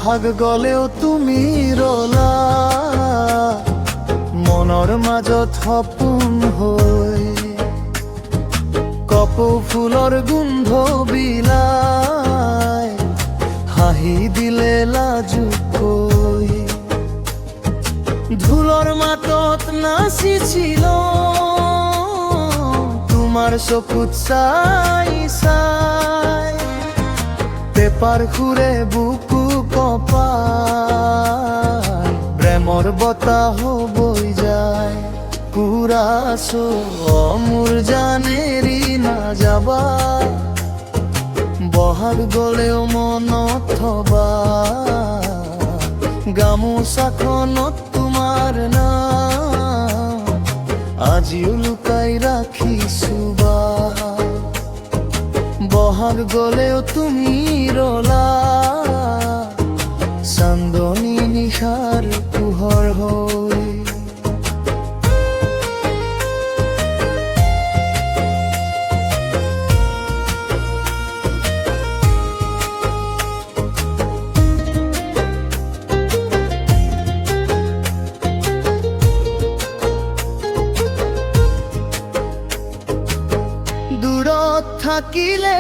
বহাগ গলেও তুমি ৰলা মনৰ মাজত সপোন হৈ কপৌ ফুলৰ গোন্ধ বিলাই হাঁহি দিলে লাজুকৈ ঢোলৰ মাতত নাচিছিল তোমাৰ চকুত চাই চাই পেপাৰ খুৰে বুকু কপাই প্ৰেমৰ বতাহ বৈ যায় পুৰাছো মোৰ জানেৰি নাযাবা বহাগ গলেও মনত থবা গামোচাখনত তোমাৰ নাম আজিও লুকাই ৰাখিছো বা বহাগ গলেও তুমি ৰলা চান্দনী নিশাৰ পোহৰ হৈ দূৰত থাকিলে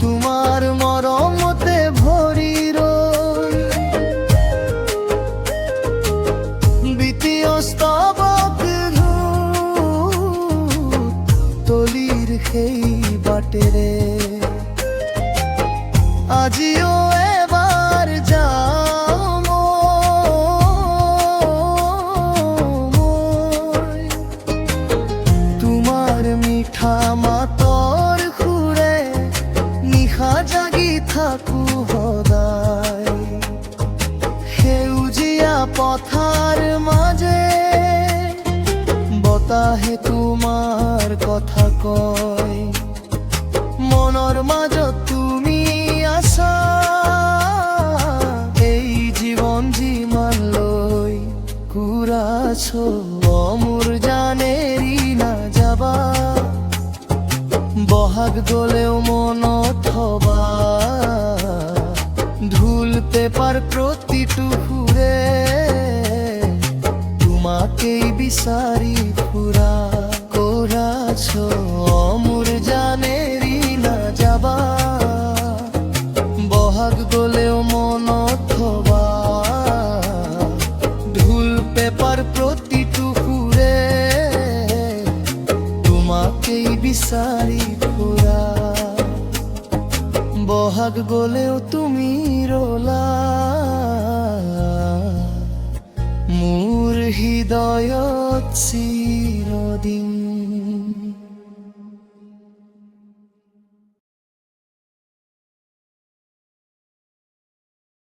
তোমাৰ মৰমতে ভৰি ৰৈ বিতীয় স্তৱক তলিৰ সেই বাটেৰে আজিও এবাৰ যাওঁ তোমাৰ মিঠা মাতৰ সুৰে নিশা জাগি থাকো সদায় সেউজীয়া পথাৰ মাজে বতাহে তোমাৰ কথা কয় মনৰ মাজত তুমি আছা এই জীৱন যিমান লৈ কুৰাছো মোৰ জানেৰি নাযাবা বহাগ গলেও মনত থবা ঢোল পেপাৰ প্ৰতিটো সুৰে তোমাকেই বিচাৰি ফুৰা কৰাছো মোৰ জানেৰি নাযাবা বহাগ গলেও মনত থবা ঢোল পেপাৰ প্ৰতিটো সুৰে তোমাকেই বিচাৰি ফুৰা বহাগ গলেও তুমি ৰলা মোৰ হৃদয়ত চিৰদিন